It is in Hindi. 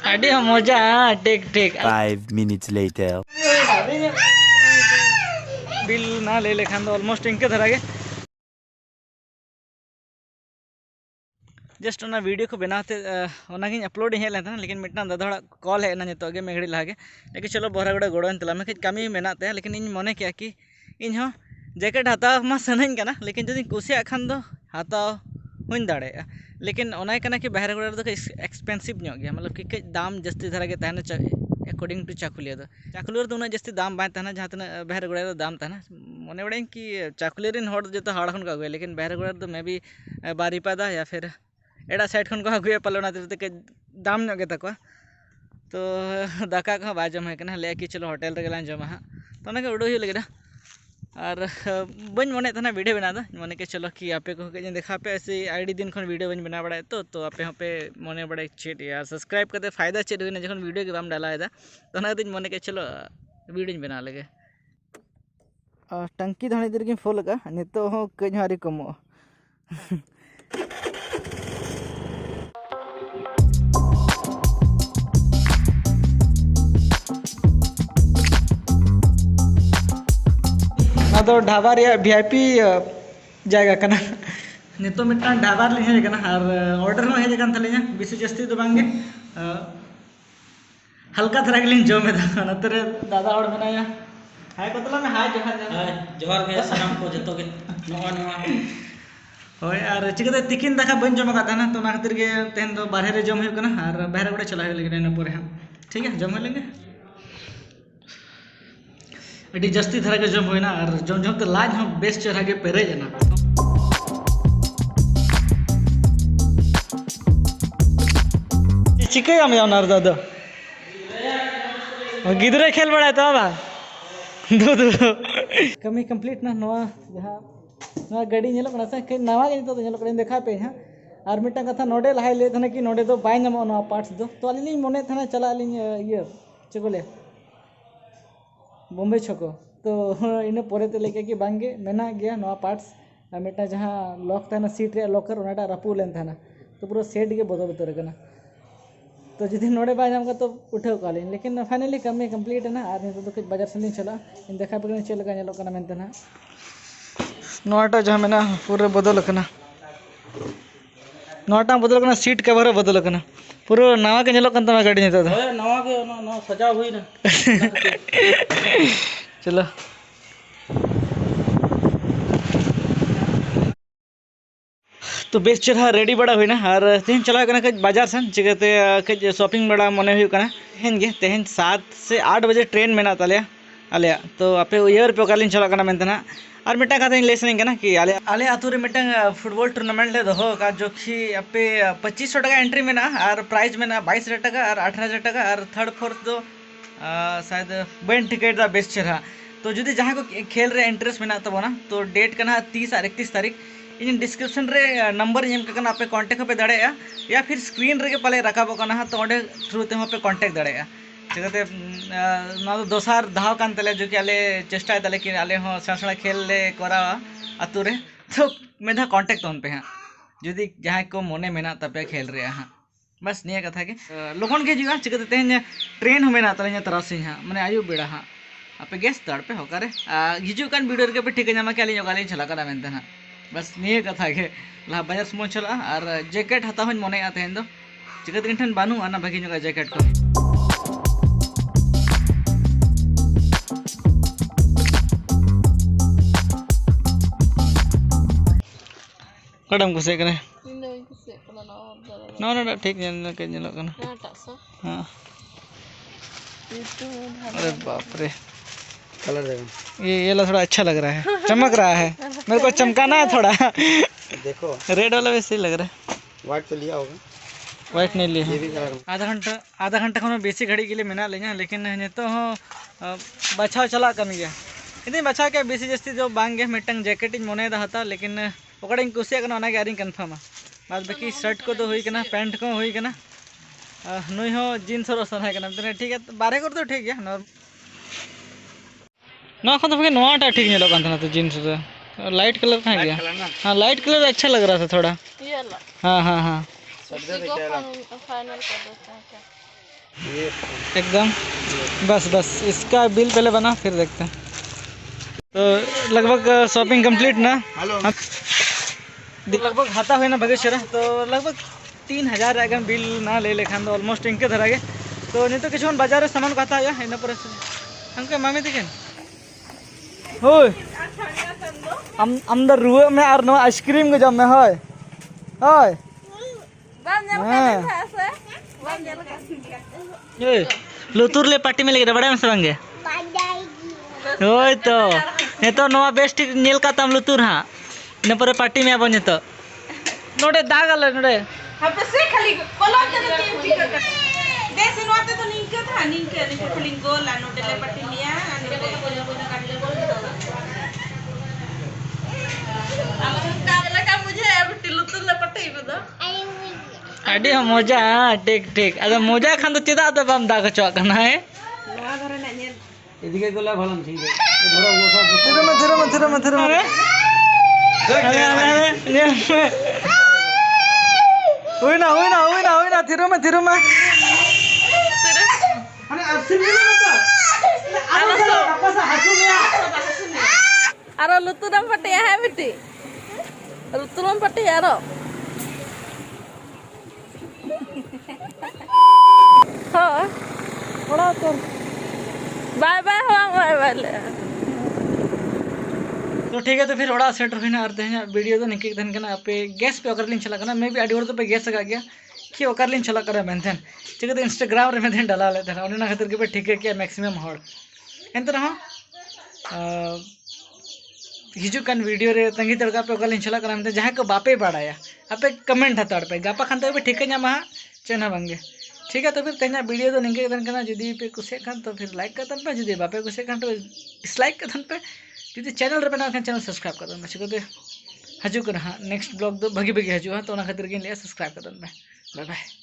Adi moja, take. 5 minutes later. Bill ना ले लेखान ऑलमोस्ट इनके धरा गे जस्ट ना वीडियो को बनाते अपलोड हेज लेना लेकिन मिटना दादा हड़ा कॉल हेना नितो गे मेघड़ी लागे लेकिन चलो बहरागुड़ा गोड़न तला मैं कमी मेनाते लेकिन इन मने किया कि इन हो जैकेट हताव मा सनाइन कना लेकिन जदि कुसिया खान दो हताव हुई दाड़े लेकिन ओना कना कि बहरागुड़ा दो एक्सपेंसिव ᱧᱚᱜ गया मतलब कि दाम जस्ती धरा गे तहना अकॉर्डिंग टू चाकुलिया तो उना जस्ती दाम बाय तहना जहाँ तना बहरागुड़ा दाम तहना मने बड़े कि चाकुलिया रिन हड़ जो हाड़ खन को अगुया लेकिन बहरागुड़ा तो मैं भी बारीपादा या फिर एड़ा साइड खन को अगुया पाले के दाम ᱧᱚᱜ गे तको तो दाका को बा जम है ले कि चलो होटल रे गेलां जमा तो ना उड़ो हुई लगे और बन मने तना वीडियो बना दो मने के चलो कि आपे को देखा पे ऐसे आईडी दिन खन वीडियो बन बना बड़ा तो आपे पे मने बड़े चेट यार सब्सक्राइब करते फायदा चेट हुई जखन वीडियो के बाम डाला तो ना दिन मने के चलो वीडियो बना लगे टंकी धाणी देर की फुल लगा नितो हो कई हारी कमो तो ढाबा वीआईपी जगह कना नितो मिटना ढाबा ले हेज कना और ऑर्डर में हेज कन थलिया बेसी जस्ती तो बांगे हल्का धरा गेलिन जमेदा नतरे दादा और बनाया हाय कतला में हाय जोहार के सलाम को जतो के नवा होय और चिकते तिकिन दाका बन जम का था तो ना खातिर के तेन तो बाहर रे जम हो कना और बाहर गुडे चला लगे ना पूरे हम ठीक है जम लेंगे अभी जस्ती धरा के जम होना और जम जम तो लाज हम बेस चढ़ा के पेरे जना चिके हम यार नार दादा गिदरे खेल बड़ा तो बा दो कमी कंप्लीट ना नवा जहां नवा गाड़ी नेलो कना से नवा के तो नेलो करें देखा पे हां और मिटा कथा नोडे लहाय ले थने कि नोडे तो बाय नमो नवा पार्ट्स दो तो अली मने थना चला अली ये चकोले बॉम्बे छको तो इन पोरे ते लेके कि बांगे मेना गया नवा पार्ट्स मिटा जहाँ लॉक था सीट रे लॉकर ओनाटा रपू लेन था तो पूरा सेट के बदल उतर कना तो जुदी नोडे बाय नाम का तो उठाव कालीन लेकिन फाइनली कमी कंप्लीट है ना और नितो तो कुछ बाजार से चला इन देखा पे चल लगा नेलो कना मेनते ना नोटा जहाँ मेना पूरा बदल कना नोटा बदल कना सीट कवर बदल कना पूरा नवा के नेलो कन तमा गाड़ी नितो नवा के ना सजा हुई ना चलो तो बेस चढ़ा रेडी बड़ा हुई ना और तेहन चला करना कज बाजार सन चिकाते कज शॉपिंग बड़ा मने हुई करना तेहन गे तेहन 7 से 8 बजे ट्रेन मेना तालिया आलिया तो आपे उयर पे कालीन चला करना मेनतना और मिटा का लेस नहीं करना कि आले आतु रे मिटा फुटबॉल टूर्नामेंट ले दो का जो कि आपे 2500 टका एंट्री में ना और प्राइज में ना 22,000 टका और 18,000 टका और थर्ड फोर्थ दो शायद बन टिकट दा बेस्ट चढ़ा तो जुदी जहाँ को खेल रे इंटरेस्ट में तबना तो डेट करना 30 और 31 तारीख इन डिस्क्रिप्शन रे नंबर एम करना आपे कांटेक्ट पे दाड़े या फिर स्क्रीन रे के पाले रखाबो कना तो ओडे थ्रू ते पे कांटेक्ट दाड़े चिकाते ना तो दोसार धाव कान तले जो कि आले चेष्टा तले कि आले हो ससड़ा खेल ले करा अतु रे तो मेधा कांटेक्ट ऑन पे हां जुदी जहाँ को मने मेना तपे खेल रे हां बस निया कथा के लोगन के जुगा चिकाते तेन ट्रेन हो मेना तले तरासी हां माने आयु बेड़ा हां आपे गेस दाड़ पे होकारे हिजु कान वीडियो रे पे ठीक ᱧᱟᱢᱟ के आली जोगाली चला करा मेनते हां बस निये कथा के ला बाजार समो चला और जैकेट हता हन मने आतेन दो चिकाते इन ठन बानु आना भागी जोगा जैकेट को कदम कुसे करे ना ठीक ने के नेलो कना हां अरे बाप रे कलर देखो ये ला थोड़ा अच्छा लग रहा है चमक रहा है मेरे को चमकाना है थोड़ा देखो रेड वाला वैसे ही लग रहा है व्हाइट तो लिया होगा व्हाइट नहीं लिया आधा घंटा खन बेसी घड़ी के लिए मेना लेना लेकिन नितो हो बछाव चला कन गया इतनी बछाव के बेसी जस्ती जो बांग गया मिटंग जैकेट इन मने हता लेकिन ओकड़े कुसिया कना ओना के आरी कंफर्म बाद बाकी शर्ट को तो हुई कना पैंट को हुई कना नुई हो जीन्स और सना कना ठीक है बारे कर तो ठीक है ना खन तो नवाटा ठीक नहीं लगा था तो जीन्स लाइट कलर कहाँ गया हाँ लाइट कलर अच्छा लग रहा था थोड़ा हाँ हाँ हाँ फाइनल कर देते हैं क्या? ये एकदम बस बस इसका बिल पहले बना फिर देखते हैं। तो लगभग शॉपिंग कंप्लीट ना हेलो लगभग हाथा हुई ना भगेश्वर तो लगभग 3000 अगर बिल ना ले लेखान तो ऑलमोस्ट इनके धरा गे तो नहीं तो किसी बाजार सामान को हाथा हुआ इन पर हमको मामी देखें हो अंदर रुए में और नो आइसक्रीम को जम में है हाय लुतुर ले पार्टी में लगे बड़ा में से बंगे होय तो नेतो नवा बेस्ट नेल का तम लुतुर हाँ इन पर पार्टी में आबो नेतो नोडे दाग आले नोडे हपे से खाली कोलम दे के टिकट देश नोते तो निंके था निंके खाली गोला नोटे ले पट्टी लिया लगा मुझे अब लुतुर ले पट्टी बदो अड़ी मजा ठीक ठीक अगर मजा खान तो चेदा तो बम दाग चवा करना है नवा घरे ना नेल इदिके गोला भलम ठीक है थोड़ा वो सब थिरो में थिरो में अरे अरे लुतुरम पट्टी है बेटी लुतुरम पट्टी यारो हाँ थोड़ा तो बाय बाय बाय बाय तो ठीक है तो फिर थोड़ा सेट होना आते हैं वीडियो तो निकल धन करना पे गैस पे ओकर लिन चला करना मैं भी आडी और तो पे गैस लगा गया कि ओकर लिन चला करा मेंथन ठीक है तो इंस्टाग्राम रे मेंथन डाला लेते हैं उन्हें खातिर के पे ठीक है क्या मैक्सिमम हॉल एंत रहा हिजुकान वीडियो रे तंगी तड़का पे ओकर लिन चला करा मेंथन जहां को बापे बाड़ाया आपे कमेंट हताड़ पे गापा खान तो ठीक है न्यामा चेना बंगे ठीक है तो फिर तेना वीडियो तो निकल धन करना जुदी पे कुछ खान तो फिर लाइक करतन पे जुदी बापे कुछ खान तो डिसलाइक करतन पे जुदी चैनल रे बना चैनल सब्सक्राइब कर दन चिकोते हजु कर हाँ नेक्स्ट ब्लॉग तो भगी भगी हजु हाँ तो खातिर के लिए सब्सक्राइब कर दन बाय बाय